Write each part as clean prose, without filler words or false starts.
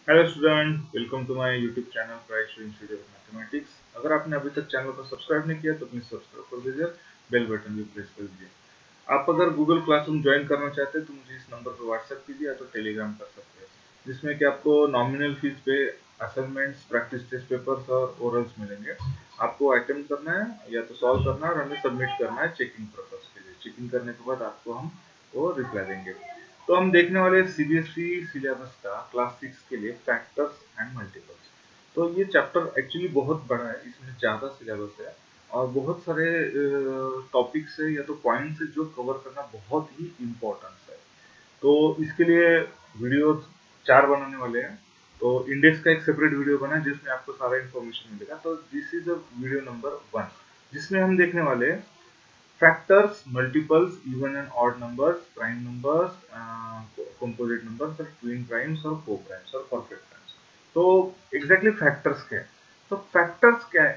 Hello student, welcome to my YouTube channel Price Institute of Mathematics. अगर आपने अभी तक चैनल को सब्सक्राइब नहीं किया तो प्लीज सब्सक्राइब कर दीजिए, बेल बटन भी प्रेस कर दीजिए। आप अगर गूगल क्लासरूम ज्वाइन करना चाहते हैं तो मुझे इस नंबर पर व्हाट्सएप कीजिए या तो टेलीग्राम कर सकते हैं, जिसमें कि आपको नॉमिनल फीस पे असाइनमेंट्स, प्रैक्टिस टेस्ट पेपर्स और ओरल्स मिलेंगे। आपको अटेम्प्ट करना है या तो सॉल्व करना है और हमें सबमिट करना है चेकिंग पर्पज के लिए। चेकिंग करने के बाद आपको हम वो रिप्लाई देंगे। तो हम देखने वाले सीबीएसई सिलेबस का क्लास 6 के लिए फैक्टर्स एंड मल्टीपल्स। तो ये चैप्टर एक्चुअली बहुत बड़ा है, इसमें ज़्यादा सिलेबस है और बहुत सारे टॉपिक्स है या तो पॉइंट्स है जो कवर करना बहुत ही इम्पोर्टेंट है। तो इसके लिए वीडियो 4 बनाने वाले हैं। तो इंडेक्स का एक सेपरेट वीडियो बना है जिसमें आपको सारा इन्फॉर्मेशन मिलेगा। तो this is the video number 1, जिसमें हम देखने वाले हैं factors, multiples, even and odd numbers, prime numbers, composite numbers और twin primes और co-primes और perfect primes। तो exactly factors क्या है? तो factors क्या है?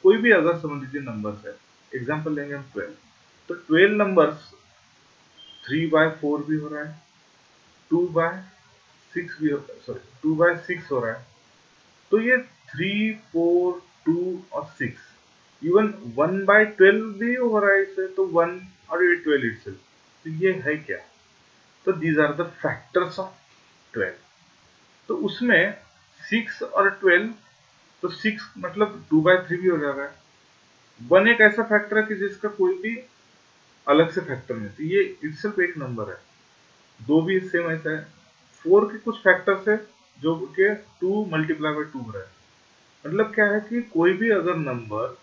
कोई भी अगर समझ लीजिए नंबर्स है, एग्जांपल लेंगे हम 12। तो 12 नंबर्स 3/4 भी हो रहा है, 2/6 भी हो, सॉरी 2/6 हो रहा है। तो ये 3, 4, 2 और 6, इवन 1/12 भी हो रहा है इससे, तो 1 और ये 12 इटसेल्फ। तो ये है क्या? तो these are the factors of 12। तो उसमें 6 और 12, तो 6 मतलब 2/3 भी हो जा रहा है। 1 एक ऐसा फैक्टर है कि जिसका कोई भी अलग से फैक्टर नहीं, तो ये इटसेल्फ एक नंबर है। 2 भी सेम ऐसा है। 4 के कुछ फैक्टर्स है जो कि 2 मल्टीप्लाई बाय 2 हो रहा है। मतलब क्या है कि कोई भी अगर नंबर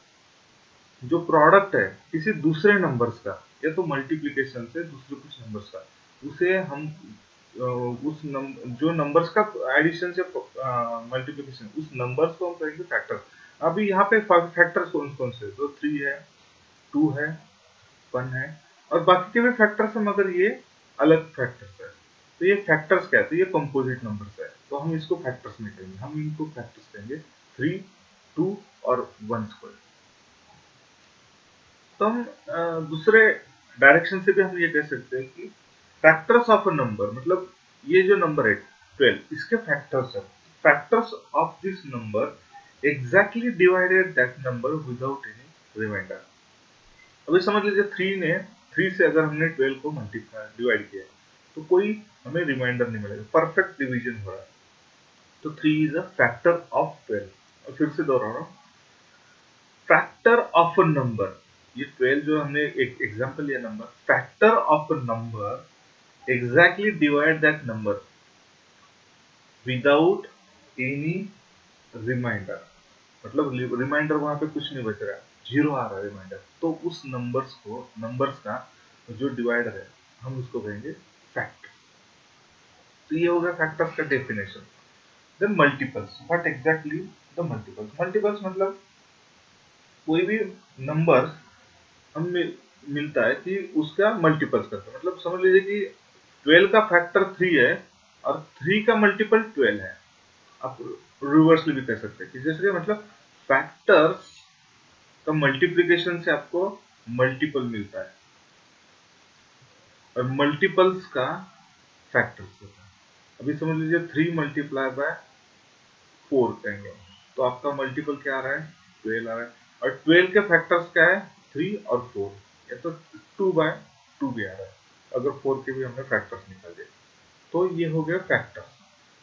जो प्रोडक्ट है किसी दूसरे नंबर्स का या तो मल्टीप्लिकेशन से दूसरे कुछ नंबर्स का, उसे हम जो नंबर्स का एडिशन से मल्टीप्लिकेशन, उस नंबर्स को हम कहेंगे फैक्टर। अभी यहाँ पे फैक्टर्स कौन कौन से, तो 3 है, 2 है, 1 है और बाकी के भी फैक्टर्स है, मगर ये अलग फैक्टर्स है। तो ये फैक्टर्स क्या है? तो ये कंपोजिट नंबर्स है, तो हम इसको फैक्टर्स नहीं कहेंगे, हम इनको फैक्टर्स कहेंगे 3, 2 और 1 स्क्वायर। तो हम दूसरे डायरेक्शन से भी हम ये कह सकते हैं कि फैक्टर्स ऑफ अ नंबर, मतलब ये जो नंबर है 12, इसके फैक्टर्स है। Factors of this number exactly divided that number without any remainder. अभी समझ लीजिए 3 से अगर हमने 12 को मल्टीप्लाई डिवाइड किया तो कोई हमें रिमाइंडर नहीं मिलेगा, परफेक्ट डिवीजन हो रहा है। तो 3 इज अ फैक्टर ऑफ 12। और फिर से दोहरा रहा हूँ, फैक्टर ऑफ अ नंबर, ये 12 जो हमने एक एग्जांपल लिया number, factor of a number exactly divide that number without any remainder. मतलब रिमाइंडर वहां पे कुछ नहीं बच रहा है, जीरो आ रहा है रिमाइंडर, तो उस नंबर्स का जो डिवाइडर है हम उसको कहेंगे फैक्टर। तो ये हो गया फैक्टर्स का definition. Then multiples, what exactly the multiples? Multiples मतलब कोई भी नंबर हमें मिलता है कि उसका मल्टीपल्स करते हैं। मतलब समझ लीजिए कि 12 का फैक्टर 3 है और 3 का मल्टीपल 12 है। आप रिवर्सली भी कह सकते हैं कि जैसे मतलब फैक्टर्स का मल्टीप्लिकेशन से आपको मल्टीपल मिलता है और मल्टीपल्स का फैक्टर्स होता है। अभी समझ लीजिए 3 मल्टीप्लाई बाय 4 कहेंगे, तो आपका मल्टीपल क्या आ रहा है? 12 आ रहा है। और 12 के फैक्टर्स क्या है? 3 और 4, या तो 2/2 भी आ रहा है अगर 4 के भी हमने फैक्टर्स निकाल दिए। तो ये हो गया फैक्टर्स,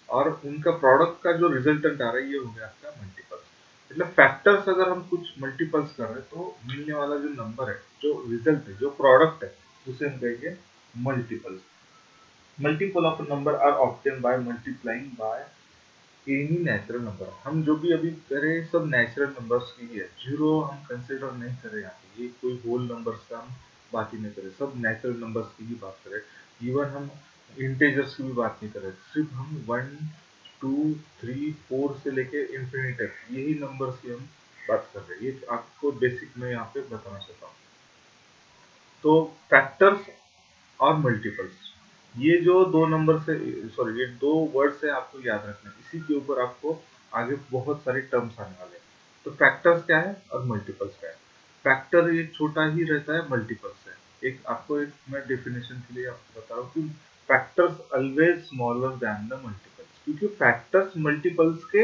और उनका प्रोडक्ट का जो रिजल्टेंट आ रहा है ये हो गया आपका मल्टीपल्स। मतलब फैक्टर्स अगर हम कुछ मल्टीपल्स कर रहे हैं तो मिलने वाला जो नंबर है, जो रिजल्ट है, जो प्रोडक्ट है, उसे हम कहेंगे multiples. Multiple of number are obtain by multiplying by any natural number. हम जो भी अभी करें सब नेचुरल नंबर्स की ही है, जीरो हम कंसिडर नहीं करें यहाँ पे, ये कोई होल नंबर्स का हम बात ही नहीं करें, सब नेचुरल नंबर्स की ही बात करें। इवन हम इंटेजर्स की भी बात नहीं करें, सिर्फ हम 1, 2, 3, 4 से लेके इंफिनिट तक यही नंबर्स की हम बात कर रहे हैं। ये आपको बेसिक में यहाँ पे बताना चाहता हूँ। तो फैक्टर्स और मल्टीपल्स, ये जो दो नंबर से, सॉरी ये दो वर्ड से आपको याद रखना है, इसी के ऊपर आपको आगे बहुत सारे टर्म्स आने वाले हैं। तो फैक्टर्स क्या है और मल्टीपल्स क्या है? फैक्टर ये छोटा ही रहता है मल्टीपल से। एक आपको एक मैं डेफिनेशन के लिए आपको बता रहा हूँ कि factors always smaller than the multiples. क्योंकि फैक्टर्स मल्टीपल्स के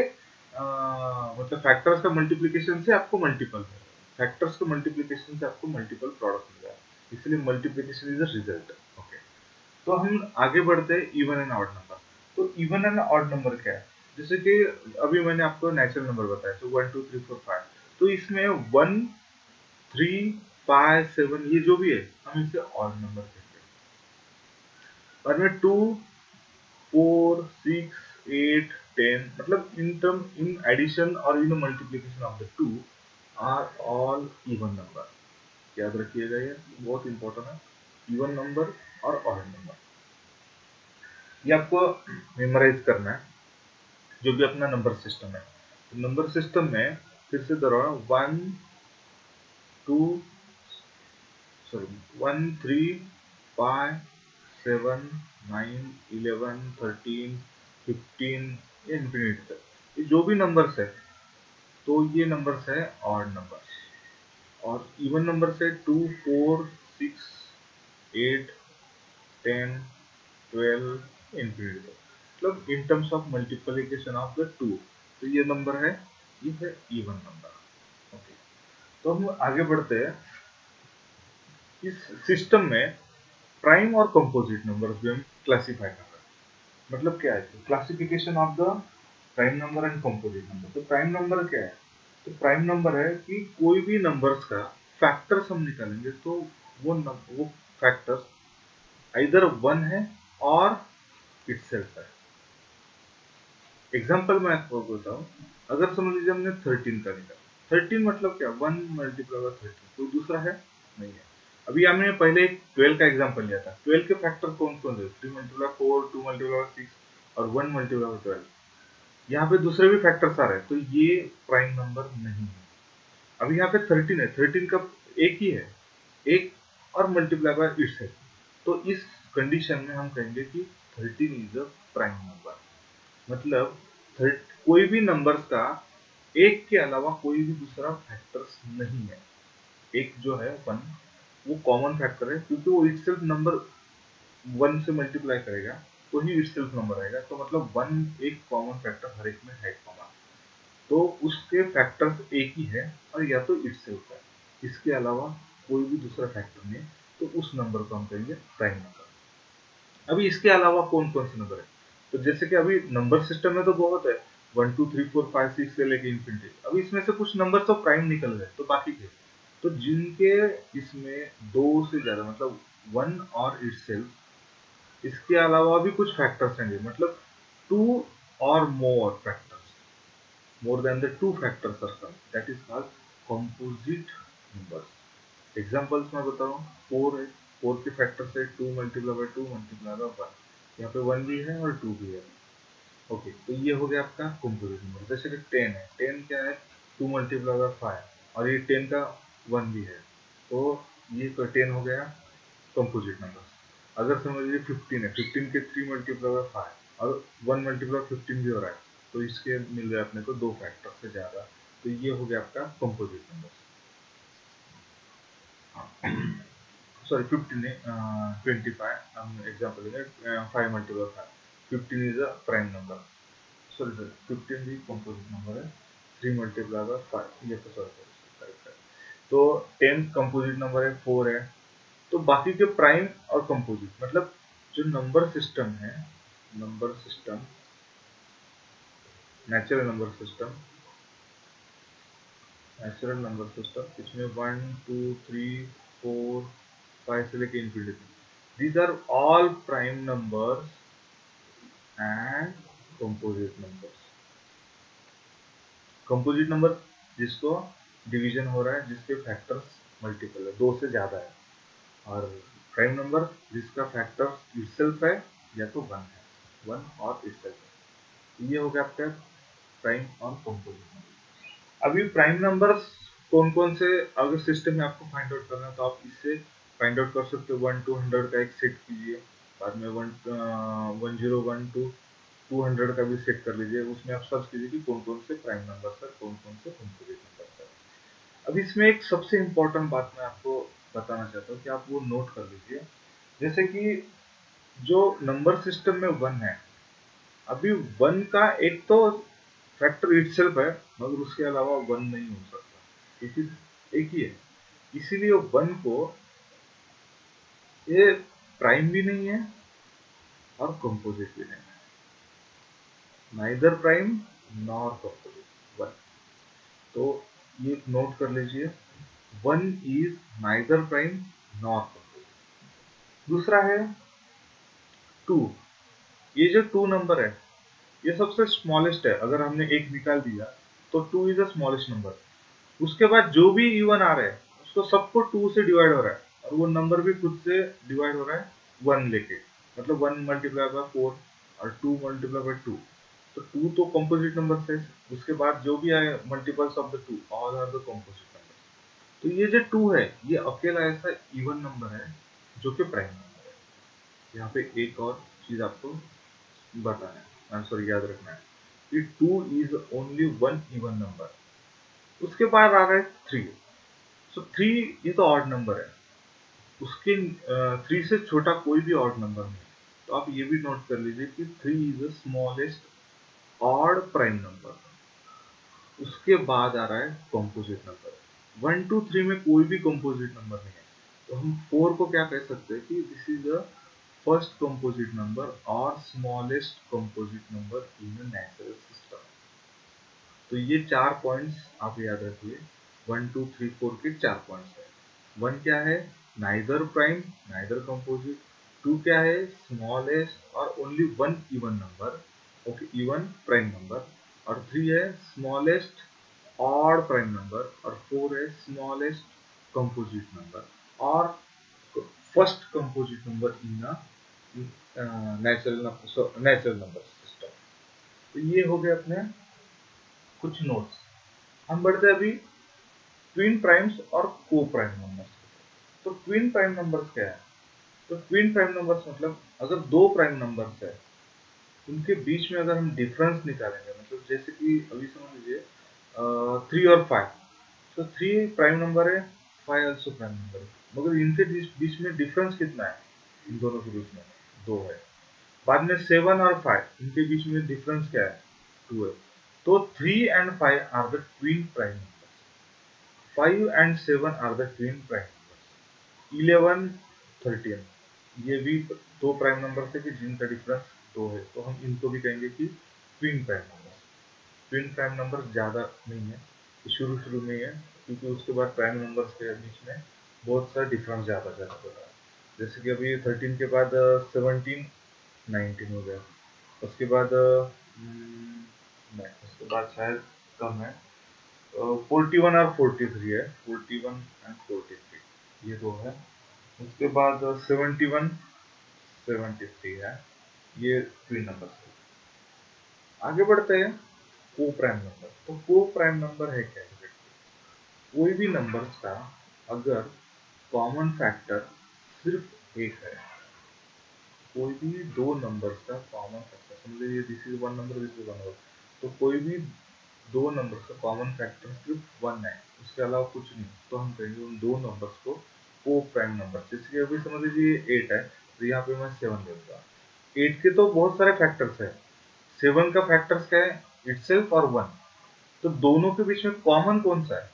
मतलब फैक्टर्स का मल्टीप्लिकेशन से आपको मल्टीपल है, फैक्टर्स के मल्टीप्लिकेशन से आपको मल्टीपल प्रोडक्ट मिल रहा है, इसलिए multiplication is the result. Okay, तो हम आगे बढ़ते हैं इवन एंड ऑड नंबर। तो इवन एंड ऑड नंबर क्या है, जैसे कि अभी मैंने आपको नेचुरल नंबर बताया, तो 1 2 3 4 5, तो इसमें 1 3 5 7 ये जो भी है हम इसे ऑड नंबर कहते हैं। और में 2 4 6 8 10 मतलब इन टर्म इन एडिशन और in multiplication of the two are all even number. याद रखिएगा, ये बहुत इंपॉर्टेंट है, इवन नंबर और ऑड नंबर, ये आपको मेमोराइज करना है जो भी अपना नंबर सिस्टम है। तो नंबर सिस्टम में फिर से दोहराओ, 1 2 1 3 5 7 9 11 13 15 ये इंफिनिट तक, ये जो भी नंबर्स है तो ये नंबर्स है ऑड नंबर्स। और इवन नंबर से 2 4 6 8 10 12 इंफिनिट, मतलब in terms of multiplication of the to, तो ये नंबर है, ये है इवन नंबर। ओके, तो हम आगे बढ़ते हैं। इस सिस्टम में प्राइम और कंपोजिट नंबर्स भी हम क्लासिफाई कर रहे हैं। मतलब क्या है, classification of the prime number and composite number. तो प्राइम नंबर क्या है, तो प्राइम नंबर है कि कोई भी नंबर्स का फैक्टर्स हम निकालेंगे तो वो फैक्टर्स आइदर 1 है और इटसेल्फ है। एग्जाम्पल मैं आपको बताऊं, अगर समझ लीजिए हमने 13 का निकाला, 13 मतलब क्या, 1 मल्टीप्लाई बाय 13, कोई दूसरा है नहीं है। अभी हमने पहले एक 12 का एग्जाम्पल लिया था, 12 के फैक्टर कौन कौन थे, 3 मल्टीप्लाई 4, 2 मल्टीप्लाई 6 और 1 मल्टीप्लाई 12। यहाँ पे दूसरे भी फैक्टर्स आ रहे हैं, तो ये प्राइम नंबर नहीं है। अभी यहाँ पे 13 है, 13 का एक ही है, एक और मल्टीप्लाई बाय इट्स है, तो इस कंडीशन में हम कहेंगे कि 13 इज अ प्राइम नंबर। मतलब कोई भी नंबर्स का एक के अलावा कोई भी दूसरा फैक्टर्स नहीं है। एक जो है 1 वो कॉमन फैक्टर है, क्योंकि वो इटसेल्फ नंबर 1 से मल्टीप्लाई करेगा तो ही इटसेल्फ नंबर आएगा, तो मतलब 1 एक कॉमन फैक्टर हर एक में है कॉमन, तो उसके फैक्टर्स एक ही है और या तो इटसेल्फ है, इसके अलावा कोई भी दूसरा फैक्टर नहीं, तो उस नंबर को हम कहेंगे प्राइम नंबर। अभी इसके अलावा कौन कौन से नंबर है, तो जैसे कि अभी नंबर सिस्टम में तो बहुत है, 1 2 3 4 5 6 से लेके इंफिनिटी। अभी इसमें से कुछ नंबर तो प्राइम निकल गए, तो बाकी के, तो जिनके इसमें दो से ज्यादा मतलब 1 और इटसेल्फ, इसके अलावा भी कुछ फैक्टर्स होंगे, मतलब 2 or more factors, more than the 2 factors are come, that is called composite numbers. Examples मैं बता रहा हूँ, 4 है, 4 के फैक्टर से 2 मल्टीप्लाई बाय 2 मल्टीप्लाई बाय 1, यहाँ पे 1 भी है और 2 भी है। ओके, तो ये हो गया आपका कंपोजिट नंबर। जैसे कि 10 है, 10 क्या है, 2 मल्टीप्लाई बाय 5 और ये 10 का 1 भी है, तो ये तो 10 हो गया कंपोजिट नंबर। अगर समझ लीजिए 15 है, 15 के 3 मल्टीप्लाई बाय 5 और 1 मल्टीप्लाई 15 भी हो रहा है, तो इसके मिल रहा है अपने को 2 फैक्टर से ज्यादा, तो ये हो गया आपका कंपोजिट नंबर। सॉरी 15 है, 25 हम एग्जांपल लेंगे, 5 multiply 5, 15 is a prime number, sorry sorry 15 भी कंपोजिट नंबर है, 3 मल्टीप्लाई बाय 5, ये तो सॉरी करेक्ट है। तो 10 कंपोजिट नंबर है, 4 है, तो बाकी के प्राइम और कंपोजिट मतलब जो नंबर सिस्टम है, number system, natural number system, natural number system इसमें 1 2 3 4 5 से लेके infinity, these are all prime numbers and composite numbers। Composite number जिसको डिवीजन हो रहा है, जिसके फैक्टर्स मल्टीपल है, 2 से ज्यादा है, और प्राइम नंबर जिसका फैक्टर इटसेल्फ है या तो 1 है, 1 और इटसेल्फ है। ये हो गया आपका प्राइम और कंपोजिट नंबर। अभी प्राइम नंबर्स कौन कौन से अगर सिस्टम में आपको फाइंड आउट करना है तो आप इससे फाइंड आउट कर सकते हो। 1 to 100 का एक सेट कीजिए, बाद में 1012 200 का भी सेट कर लीजिए, उसमें आप सर्च कीजिए कि कौन कौन से प्राइम नंबर है, कौन कौन से कंपोजिट नंबर है। अब इसमें एक सबसे इम्पोर्टेंट बात मैं आपको बताना चाहता हूँ कि आप वो नोट कर लीजिए। जैसे कि जो नंबर सिस्टम में 1 है, अभी वन का एक तो फैक्टर इटसेल्फ है, मगर उसके अलावा वन नहीं हो सकता क्योंकि एक ही है। इसीलिए वन को ये प्राइम भी नहीं है और कंपोजिट भी नहीं है, neither prime nor composite one. तो ये नोट कर लीजिए, one is neither prime nor composite. दूसरा है टू। ये जो टू नंबर है ये सबसे स्मॉलेस्ट है, अगर हमने एक निकाल दिया तो two is the smallest number. उसके बाद जो भी इवन आ रहा है उसको सबको टू से डिवाइड हो रहा है, और वो नंबर भी खुद से डिवाइड हो रहा है वन लेके, मतलब वन मल्टीप्लाई बाय फोर और टू मल्टीप्लाई बाय टू। तो टू तो कंपोजिट नंबर है, उसके बाद जो भी आए multiples of the two all are the composite number. तो ये जो टू है ये अकेला ऐसा इवन नंबर है जो कि प्राइम नंबर है। यहाँ पे एक और चीज आपको बताना है, आंसर याद रखना है कि two is only one even number. उसके बाद आ रहा है थ्री। सो थ्री ये तो ऑड नंबर है, उसके थ्री से छोटा कोई भी ऑड नंबर नहीं है। तो आप ये भी नोट कर लीजिए कि three is the smallest odd prime number. उसके बाद आ रहा है composite number. One two three में कोई भी कंपोजिट नंबर नहीं है, तो हम फोर को क्या कह सकते हैं कि this is the first composite number और smallest composite number in a natural system. तो ये चार पॉइंट्स आप याद रखिए, वन टू थ्री फोर के चार पॉइंट्स है। वन क्या है, neither prime neither composite. Two क्या है, स्मॉलेस्ट और only one even number, okay even prime number. और थ्री है स्मॉलेस्ट ऑड प्राइम नंबर, और फोर है स्मॉलेस्ट कंपोजिट नंबर और first composite number in natural number system. तो ये हो गए अपने कुछ नोट्स। हम बढ़ते हैं अभी ट्विन प्राइम्स और को प्राइम नंबर्स। तो ट्विन प्राइम नंबर्स क्या है, तो ट्विन प्राइम नंबर्स मतलब अगर दो प्राइम नंबर्स है उनके बीच में अगर हम डिफरेंस निकालेंगे, मतलब जैसे कि अभी समझ लीजिए थ्री और फाइव। तो थ्री प्राइम नंबर है, फाइव ऑल्सो प्राइम नंबर है, मगर इनके बीच में डिफरेंस कितना है, इन दोनों के बीच में दो है। बाद में सेवन और फाइव इनके बीच में डिफरेंस क्या है, टू है। तो three and five are the twin prime numbers. Five and seven are the twin prime numbers. 11 13 ये भी दो प्राइम नंबर थे कि जिनका डिफरेंस दो है, तो हम इनको भी कहेंगे कि twin prime number. Twin prime number ज्यादा नहीं है, शुरू शुरू में है, क्योंकि उसके बाद प्राइम नंबर्स के बीच में बहुत सारा डिफरेंस ज्यादा ज्यादा हो रहा है। जैसे कि अभी 13 के बाद 17 19 हो गया, उसके बाद नहीं, उसके बाद शायद कम है, 41 और 43 है, 41 एंड 43 ये दो है। उसके बाद 71 73 है, ये ट्विन नंबर है। आगे बढ़ते हैं को प्राइम नंबर। तो को प्राइम नंबर है क्या, कोई भी नंबर्स का अगर कॉमन फैक्टर सिर्फ एक है, कोई भी दो नंबर्स का कॉमन फैक्टर, समझ लीजिए this is one number this is one number, तो कोई भी दो नंबर्स का कॉमन फैक्टर सिर्फ वन है, उसके अलावा कुछ नहीं, तो हम कहेंगे उन दो नंबर्स को को प्राइम नंबर। जैसे कि अभी समझ लीजिए एट है, तो यहाँ पे मैं सेवन ले लूंगा। एट के तो बहुत सारे फैक्टर्स है, सेवन का फैक्टर्स क्या है, इटसेल्फ और वन। तो दोनों के बीच में कॉमन कौन सा है,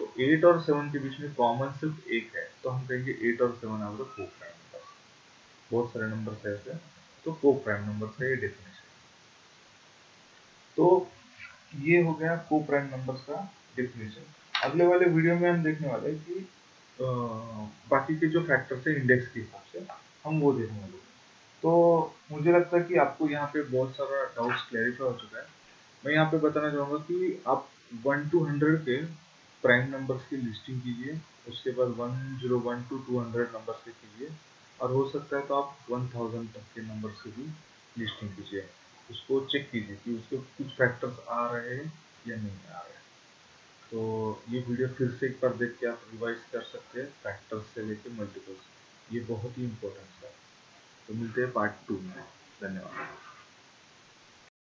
तो एट और सेवन के बीच में कॉमन सिर्फ एक है, तो हम कहेंगे एट और सेवन आर द को प्राइम नंबर। बहुत सारे नंबर है ऐसे, तो को प्राइम नंबर का ये डेफिनेशन। तो ये हो गया को प्राइम नंबर्स का डेफिनेशन। अगले वाले वीडियो में हम देखने वाले हैं कि बाकी के जो फैक्टर्स है इंडेक्स के हिसाब से हम वो देखने वाले हैं। तो मुझे लगता है कि आपको यहाँ पे बहुत सारा डाउट्स क्लैरिफाई हो चुका है। मैं यहाँ पे बताना चाहूँगा कि आप 1 to 100 के प्राइम नंबर्स की लिस्टिंग कीजिए, उसके बाद 101 to 200 नंबर्स के कीजिए, और हो सकता है तो आप 1000 तक के नंबर्स की भी लिस्टिंग कीजिए। उसको चेक कीजिए कि उसके कुछ फैक्टर्स आ रहे हैं या नहीं आ रहे हैं। तो ये वीडियो फिर से एक बार देख के आप रिवाइज कर सकते हैं फैक्टर्स से लेके मल्टीपल्स, ये बहुत ही इंपॉर्टेंट है। तो मिलते हैं पार्ट 2 में। धन्यवाद।